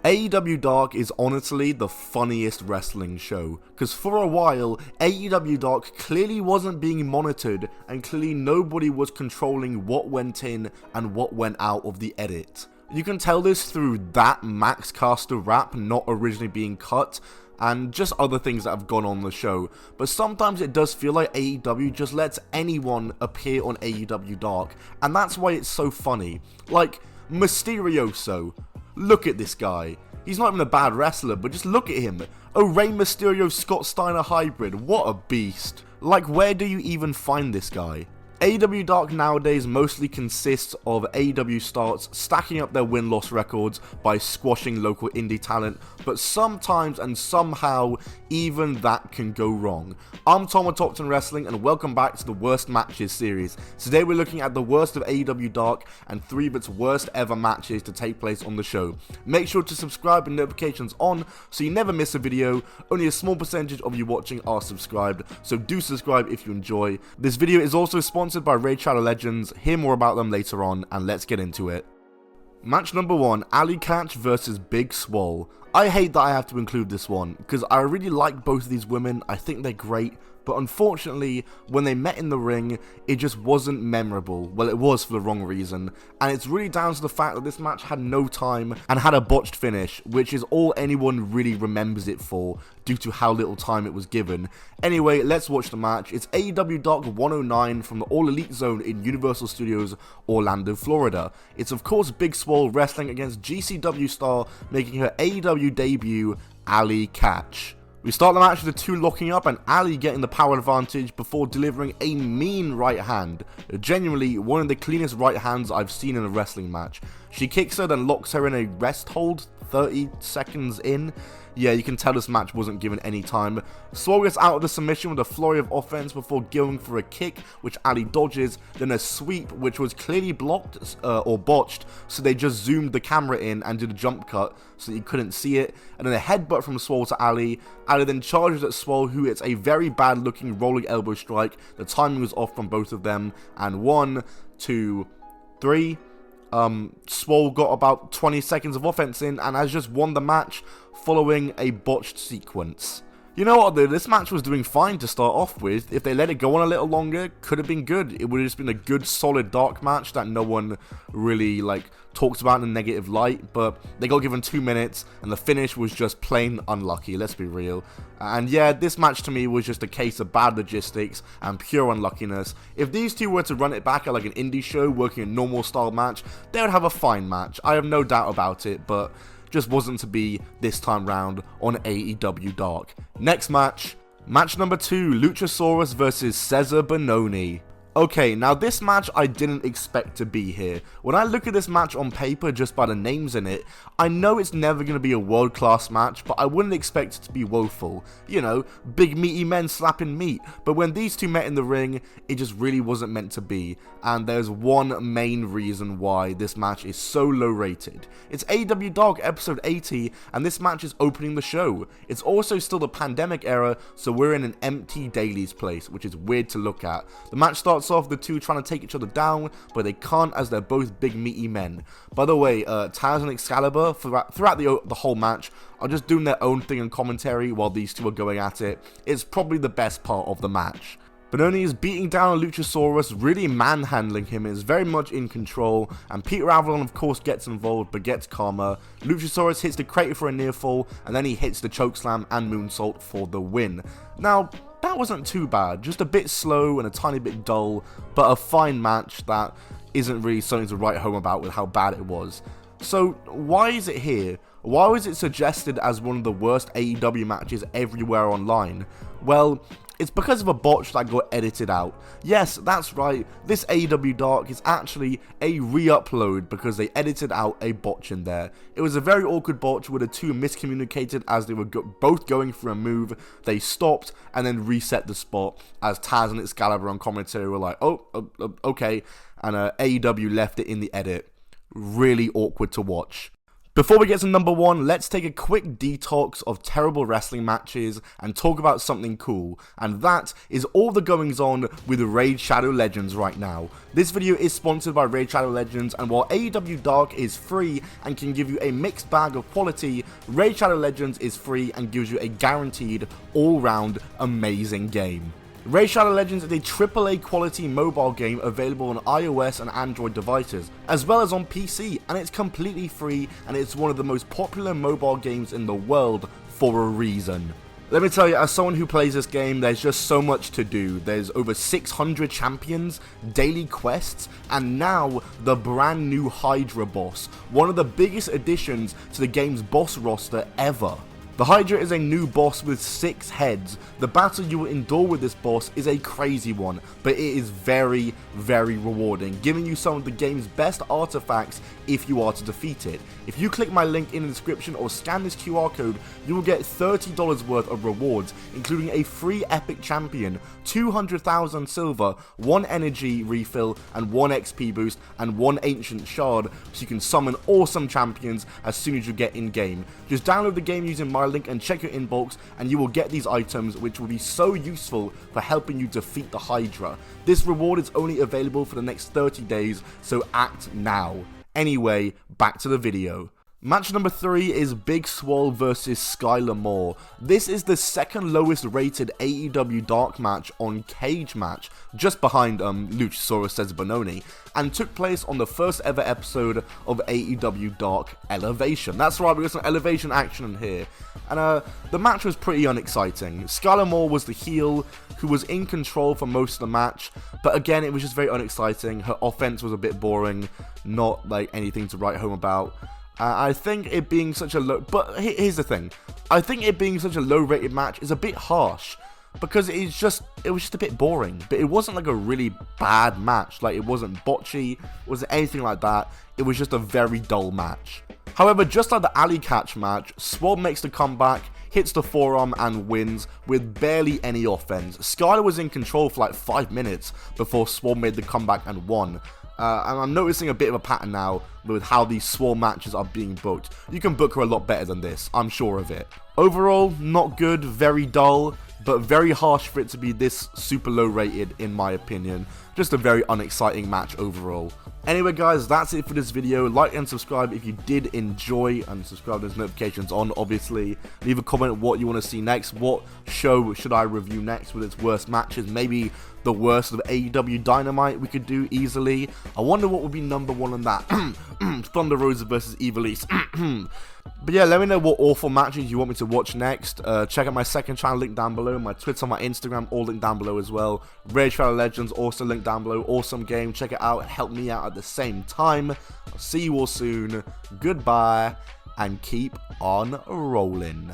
AEW Dark is honestly the funniest wrestling show, because for a while, AEW Dark clearly wasn't being monitored and clearly nobody was controlling what went in and what went out of the edit. You can tell this through that Max Caster rap not originally being cut, and just other things that have gone on the show, but sometimes it does feel like AEW just lets anyone appear on AEW Dark, and that's why it's so funny. Like, Mysterioso. Look at this guy. He's not even a bad wrestler, but just look at him. A Rey Mysterio Scott Steiner hybrid. What a beast. Like, where do you even find this guy? AEW Dark nowadays mostly consists of AEW starts stacking up their win-loss records by squashing local indie talent, but sometimes and somehow even that can go wrong. I'm Tom with Top 10 Wrestling and welcome back to the Worst Matches series. Today we're looking at the worst of AEW Dark and 3 of its worst ever matches to take place on the show. Make sure to subscribe and notifications on so you never miss a video. Only a small percentage of you watching are subscribed, so do subscribe if you enjoy. This video is also sponsored by Raid Shadow Legends. Hear more about them later on, and let's get into it. Match number 1, Ali Catch versus Big Swole. I hate that I have to include this one, because I really like both of these women. I think they're great, but unfortunately, when they met in the ring, it just wasn't memorable. Well, it was for the wrong reason, and it's really down to the fact that this match had no time and had a botched finish, which is all anyone really remembers it for, due to how little time it was given. Anyway, let's watch the match. It's AEW Dark 109 from the All Elite Zone in Universal Studios, Orlando, Florida. It's of course Big Swole wrestling against GCW star making her AEW debut, Ali Catch. We start the match with the two locking up and Ali getting the power advantage before delivering a mean right hand. Genuinely one of the cleanest right hands I've seen in a wrestling match. She kicks her, then locks her in a rest hold 30 seconds in. Yeah, you can tell this match wasn't given any time. Swole gets out of the submission with a flurry of offense before going for a kick, which Ali dodges, then a sweep, which was clearly blocked or botched, so they just zoomed the camera in and did a jump cut so that you couldn't see it, and then a headbutt from Swole to Ali. Ali then charges at Swole, who hits a very bad looking rolling elbow strike. The timing was off from both of them, and 1, 2, 3... Swole got about 20 seconds of offense in and has just won the match following a botched sequence. You know what though, this match was doing fine to start off with. If they let it go on a little longer, could have been good. It would have just been a good solid dark match that no one really talks about in a negative light, but they got given 2 minutes and the finish was just plain unlucky, let's be real. And yeah, this match to me was just a case of bad logistics and pure unluckiness. If these two were to run it back at like an indie show working a normal style match, they would have a fine match, I have no doubt about it, but just wasn't to be this time round on AEW Dark. Next match, match number 2, Luchasaurus versus Cesar Bononi. Okay, now this match I didn't expect to be here. When I look at this match on paper just by the names in it, I know it's never going to be a world-class match, but I wouldn't expect it to be woeful. You know, big meaty men slapping meat. But when these two met in the ring, it just really wasn't meant to be. And there's one main reason why this match is so low rated. It's AEW Dark episode 80, and this match is opening the show. It's also still the pandemic era, so we're in an empty dailies place, which is weird to look at. The match starts off the two trying to take each other down, but they can't as they're both big meaty men. By the way, Taz and Excalibur throughout the whole match are just doing their own thing in commentary while these two are going at it. It's probably the best part of the match. Bononi is beating down Luchasaurus, really manhandling him, is very much in control, and Peter Avalon of course gets involved but gets calmer. Luchasaurus hits the crater for a near fall, and then he hits the chokeslam and moonsault for the win. Now, that wasn't too bad, just a bit slow and a tiny bit dull, but a fine match that isn't really something to write home about with how bad it was. So why is it here? Why was it suggested as one of the worst AEW matches everywhere online? Well, it's because of a botch that got edited out. Yes, that's right, this AEW Dark is actually a re-upload because they edited out a botch in there. It was a very awkward botch where the two miscommunicated as they were both going for a move. They stopped and then reset the spot as Taz and Excalibur on commentary were like, okay, and AEW left it in the edit. Really awkward to watch. Before we get to number 1, let's take a quick detox of terrible wrestling matches and talk about something cool, and that is all the goings on with Raid Shadow Legends right now. This video is sponsored by Raid Shadow Legends, and while AEW Dark is free and can give you a mixed bag of quality, Raid Shadow Legends is free and gives you a guaranteed all-round amazing game. Raid Shadow Legends is a AAA quality mobile game available on iOS and Android devices, as well as on PC, and it's completely free, and it's one of the most popular mobile games in the world for a reason. Let me tell you, as someone who plays this game, there's just so much to do. There's over 600 champions, daily quests, and now the brand new Hydra boss, one of the biggest additions to the game's boss roster ever. The Hydra is a new boss with 6 heads. The battle you will endure with this boss is a crazy one, but it is very, very rewarding, giving you some of the game's best artifacts if you are to defeat it. If you click my link in the description or scan this QR code, you will get $30 worth of rewards, including a free epic champion, 200,000 silver, 1 energy refill, and 1 XP boost, and 1 ancient shard, so you can summon awesome champions as soon as you get in game. Just download the game using my link and check your inbox, and you will get these items, which will be so useful for helping you defeat the Hydra. This reward is only available for the next 30 days, so act now. Anyway, back to the video. Match number 3 is Big Swole versus Skyler. This is the second lowest rated AEW Dark match on Cage Match, just behind Luchasaurus, Cesar, Bononi, and took place on the first ever episode of AEW Dark Elevation. That's right, we got some Elevation action in here. And the match was pretty unexciting. Skyler was the heel, who was in control for most of the match, but again, it was just very unexciting. Her offense was a bit boring, not like anything to write home about. I think it being such a low, but here's the thing, I think it being such a low rated match is a bit harsh, because it was just a bit boring, but it wasn't like a really bad match. Like, it wasn't botchy, it wasn't anything like that, it was just a very dull match. However, just like the alley catch match, Swole makes the comeback, hits the forearm and wins with barely any offense. Skyler was in control for like 5 minutes before Swole made the comeback and won. And I'm noticing a bit of a pattern now with how these Swole matches are being booked. You can book her a lot better than this, I'm sure of it. Overall, not good, very dull, but very harsh for it to be this super low rated in my opinion. Just a very unexciting match overall. Anyway guys, that's it for this video. Like and subscribe if you did enjoy, and subscribe those notifications on, obviously. Leave a comment what you want to see next. What show should I review next with its worst matches? Maybe the worst of AEW Dynamite we could do easily. I wonder what would be number 1 on that. Thunder Rosa versus Evil East. But yeah, let me know what awful matches you want me to watch next. Check out my second channel, link down below. My Twitter, my Instagram, all linked down below as well. Raid Shadow Legends, also linked down below. Awesome game. Check it out and help me out at the same time. I'll see you all soon. Goodbye, and keep on rolling.